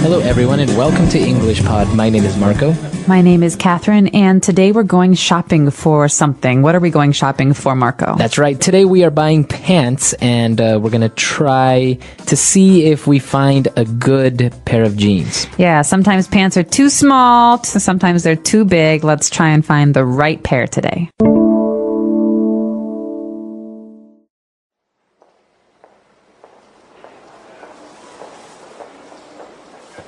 Hello everyone and welcome to English Pod. My name is Marco. My name is Catherine, and today we're going shopping for something. What are we going shopping for, Marco? That's right. Today we are buying pants, and we're going to try to see if we find a good pair of jeans. Yeah, sometimes pants are too small, sometimes they're too big. Let's try and find the right pair today.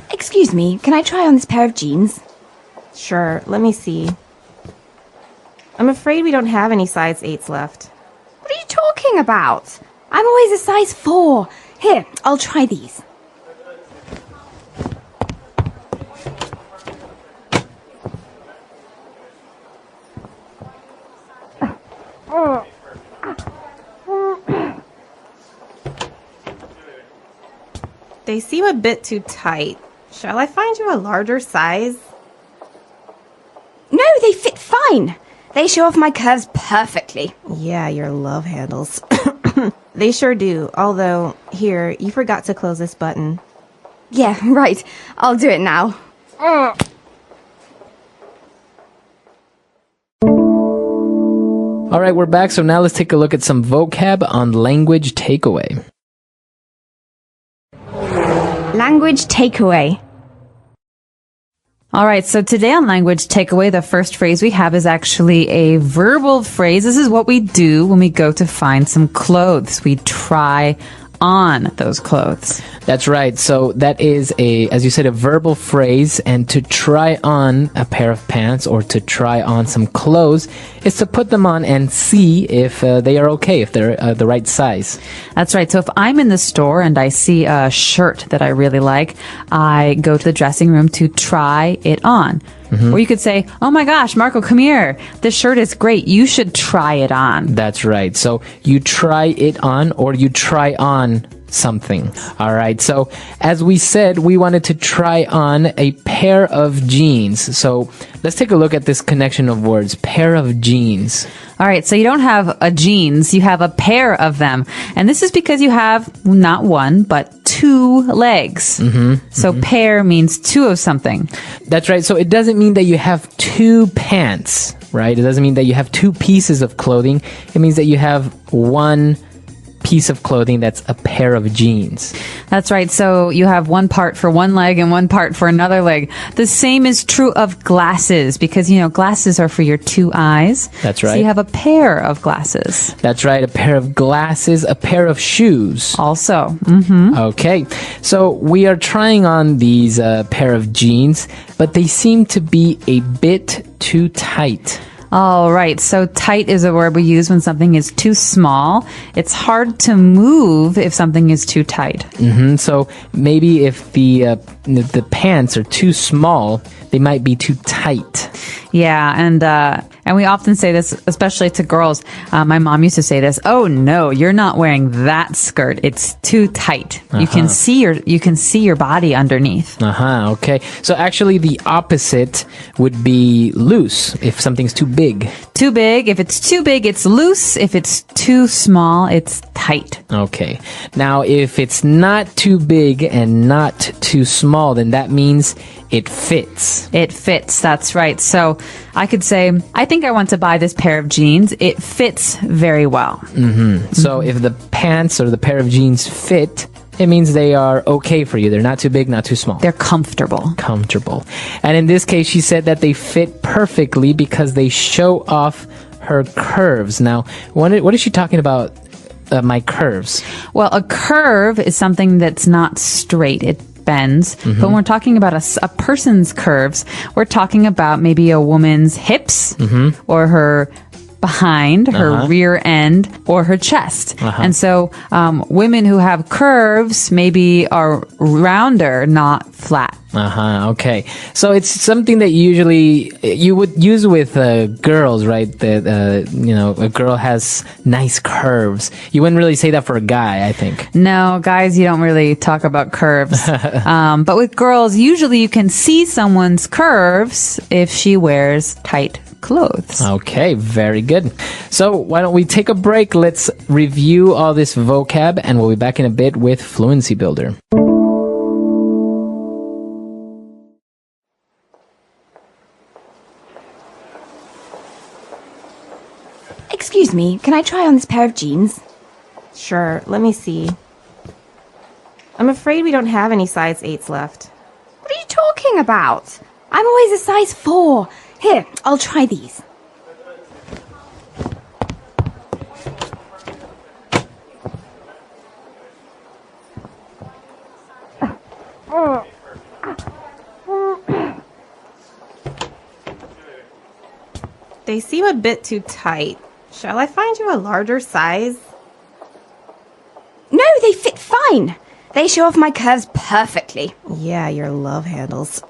Excuse me, can I try on this pair of jeans? Sure, let me see. I'm afraid we don't have any size 8s left. What are you talking about? I'm always a size 4. Here, I'll try these. They seem a bit too tight. Shall I find you a larger size? No, they fit fine. They show off my curves perfectly. Yeah, your love handles. They sure do. Although, here, you forgot to close this button. Yeah, right. I'll do it now. All right, we're back. So now let's take a look at some vocab on language takeaway. Language takeaway. All right, so today on Language Takeaway, the first phrase we have is actually a verbal phrase. This is what we do when we go to find some clothes. We try on those clothes. That's right. So that is as you said, a verbal phrase, and to try on a pair of pants or to try on some clothes is to put them on and see if they are okay, if they're the right size. That's right. So if I'm in the store and I see a shirt that I really like, I go to the dressing room to try it on. Mm-hmm. Or you could say, oh my gosh, Marco, come here. This shirt is great. You should try it on. That's right. So you try it on or you try on something. All right. So as we said, we wanted to try on a pair of jeans. So let's take a look at this connection of words, pair of jeans. All right. So you don't have a jeans, you have a pair of them. And this is because you have not one, but two legs. Mm-hmm, so pair means two of something. That's right. So it doesn't mean that you have two pants, right? It doesn't mean that you have two pieces of clothing. It means that you have one piece of clothing that's a pair of jeans. That's right. So you have one part for one leg and one part for another leg. The same is true of glasses because, you know, glasses are for your two eyes. That's right. So you have a pair of glasses. That's right. A pair of glasses, a pair of shoes. Also. Mm-hmm. Okay. So we are trying on these pair of jeans, but they seem to be a bit too tight. All right. So tight is a word we use when something is too small. It's hard to move if something is too tight. Mm-hmm. So maybe if the pants are too small, they might be too tight. Yeah, and we often say this, especially to girls. My mom used to say this. Oh no, you're not wearing that skirt. It's too tight. Uh-huh. You can see your body underneath. Okay. So actually, the opposite would be loose. If something's too big. Too big. If it's too big, it's loose. If it's too small, it's tight. Okay. Now, if it's not too big and not too small, then that means it fits. It fits. That's right. So I could say, I think I want to buy this pair of jeans. It fits very well. Mm-hmm. So if the pants or the pair of jeans fit, it means they are okay for you. They're not too big, not too small. They're comfortable. Comfortable. And in this case, she said that they fit perfectly because they show off her curves. Now, what is she talking about? My curves. Well, a curve is something that's not straight. It bends. Mm-hmm. But when we're talking about a person's curves, we're talking about maybe a woman's hips or her behind, her rear end, or her chest. And so women who have curves maybe are rounder, not flat. Okay. So it's something that usually you would use with girls, right? That, a girl has nice curves. You wouldn't really say that for a guy, I think. No, guys, you don't really talk about curves. But with girls, usually you can see someone's curves if she wears tight clothes. Okay, very good. So why don't we take a break? Let's review all this vocab and we'll be back in a bit with Fluency Builder. me, can I try on this pair of jeans? Sure, let me see. I'm afraid we don't have any size 8s left. What are you talking about? I'm always a size 4. Here, I'll try these. They seem a bit too tight. Shall I find you a larger size? No, they fit fine. They show off my curves perfectly. Yeah, your love handles.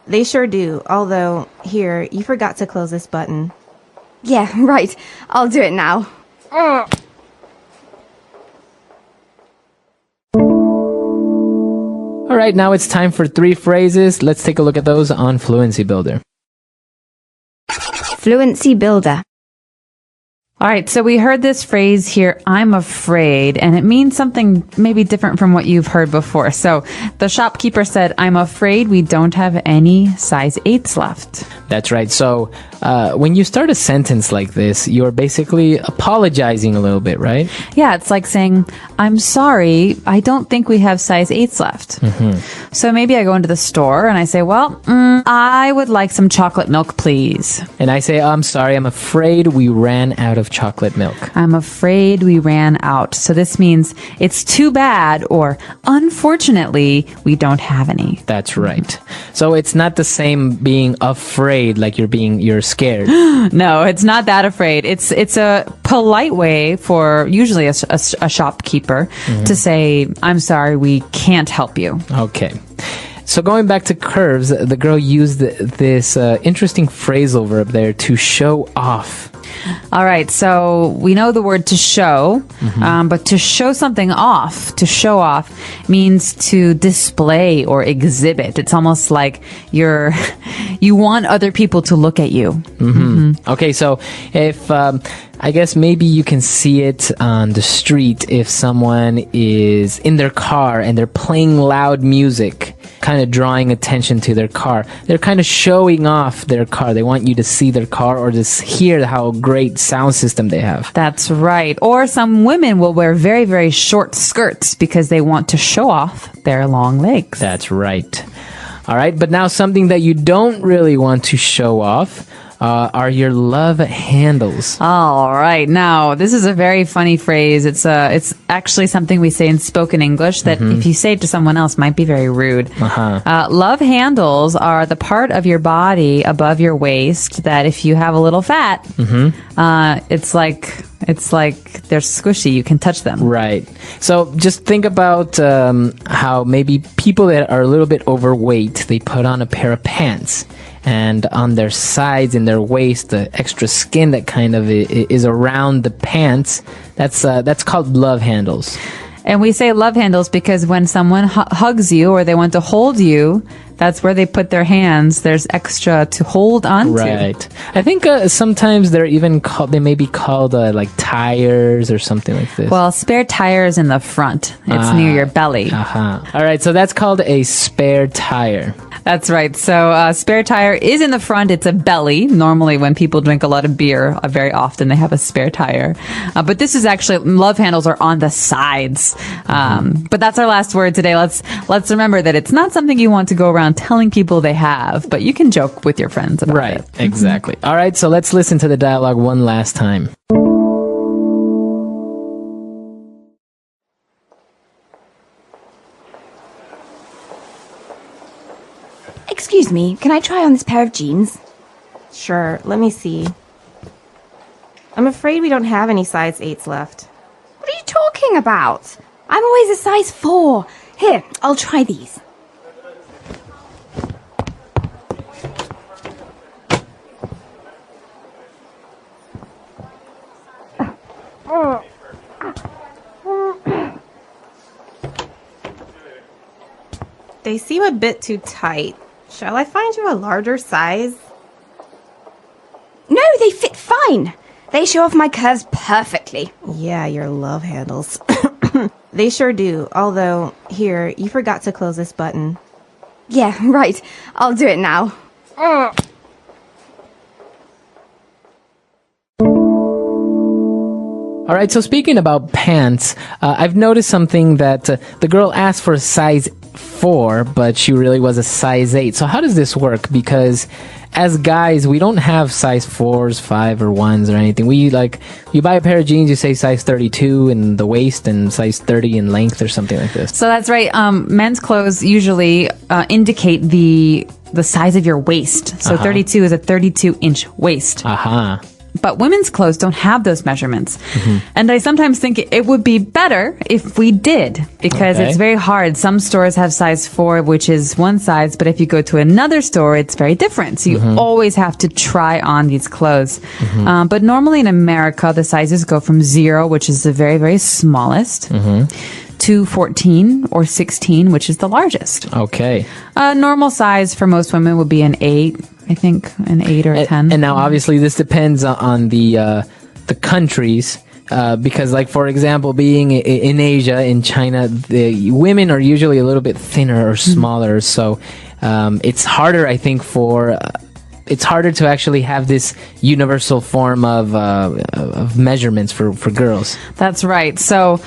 They sure do. Although, here, you forgot to close this button. Yeah, right. I'll do it now. All right, now it's time for 3 phrases. Let's take a look at those on Fluency Builder. Fluency Builder. All right, so we heard this phrase here, I'm afraid, and it means something maybe different from what you've heard before. So the shopkeeper said, I'm afraid we don't have any size 8s left. That's right. So when you start a sentence like this, you're basically apologizing a little bit, right? Yeah, it's like saying, I'm sorry, I don't think we have size 8s left. Mm-hmm. So maybe I go into the store and I say, well, I would like some chocolate milk, please. And I say, I'm sorry, I'm afraid we ran out of chocolate milk. I'm afraid we ran out. So this means it's too bad or unfortunately we don't have any. That's right. So it's not the same being afraid like you're scared. No, it's not that afraid. It's a polite way for usually a shopkeeper to say, I'm sorry, we can't help you. Okay. So going back to curves, the girl used this interesting phrasal verb there to show off. All right, so we know the word to show, but to show something off, to show off, means to display or exhibit. It's almost like you want other people to look at you. Okay, so if I guess maybe you can see it on the street if someone is in their car and they're playing loud music, kind of drawing attention to their car. They're kind of showing off their car. They want you to see their car or just hear how great sound system they have. That's right. Or some women will wear very, very short skirts because they want to show off their long legs. That's right. All right, but now something that you don't really want to show off are your love handles. All right. Now, this is a very funny phrase. It's actually something we say in spoken English that if you say it to someone else might be very rude. Love handles are the part of your body above your waist that if you have a little fat, it's like they're squishy. You can touch them. Right. So just think about how maybe people that are a little bit overweight, they put on a pair of pants. And on their sides, in their waist, the extra skin that kind of is around the pants, that's called love handles. And we say love handles because when someone hugs you or they want to hold you, that's where they put their hands. There's extra to hold on to. Right. I think sometimes they're even called, they may be called like tires or something like this. Well, spare tire is in the front. It's near your belly. All right. So that's called a spare tire. That's right. So spare tire is in the front. It's a belly. Normally when people drink a lot of beer, very often they have a spare tire. But this is actually, love handles are on the sides. But that's our last word today. Let's remember that it's not something you want to go around telling people they have, but you can joke with your friends about it. Right. Exactly. All right. So let's listen to the dialogue one last time. Excuse me, can I try on this pair of jeans? Sure, let me see. I'm afraid we don't have any size 8s left. What are you talking about? I'm always a size 4. Here, I'll try these. They seem a bit too tight. Shall I find you a larger size? No, they fit fine. They show off my curves perfectly. Yeah, your love handles. They sure do. Although, here, you forgot to close this button. Yeah, right. I'll do it now. All right, so speaking about pants, I've noticed something that the girl asked for a size 4, but she really was a size 8. So how does this work? Because as guys, we don't have size 4s, 5 or 1s or anything. We you buy a pair of jeans, you say size 32 in the waist and size 30 in length or something like this. So that's right. Men's clothes usually indicate the size of your waist. So 32 is a 32-inch waist. But women's clothes don't have those measurements. And I sometimes think it would be better if we did, because it's very hard. Some stores have size 4, which is one size, but if you go to another store, it's very different. So you always have to try on these clothes. But normally in America, the sizes go from 0, which is the very, very smallest, to 14 or 16, which is the largest. Okay. Normal size for most women would be an 8. I think an 8 or a 10. And now, obviously, this depends on the countries. Because, for example, being in Asia, in China, the women are usually a little bit thinner or smaller. So it's harder, I think, it's harder to actually have this universal form of measurements for girls. That's right. So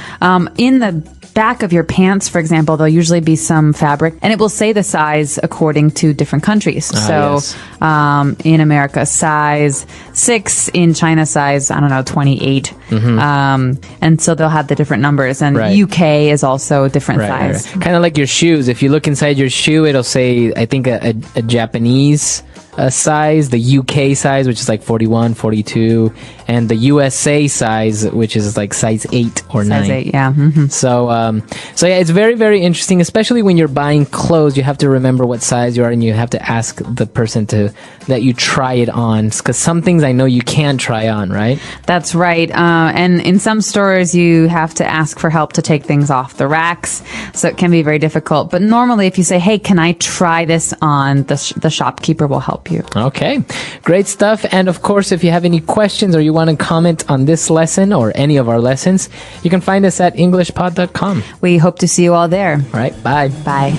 in the back of your pants, for example, there'll usually be some fabric, and it will say the size according to different countries. In America, size 6, in China, size, 28. And so they'll have the different numbers, and UK is also a different size. Kind of like your shoes. If you look inside your shoe, it'll say, I think, a Japanese size, the UK size, which is 41, 42, and the USA size, which is size 8 or 9. Size 8, yeah. So yeah, it's very, very interesting, especially when you're buying clothes. You have to remember what size you are, and you have to ask the person that you try it on, because some things I know you can't try on, right? That's right. And in some stores, you have to ask for help to take things off the racks, so it can be very difficult. But normally, if you say, hey, can I try this on, the shopkeeper will help you. Okay, great stuff. And of course, if you have any questions or you want to comment on this lesson or any of our lessons, you can find us at englishpod.com. We hope to see you all there. All right, bye. Bye.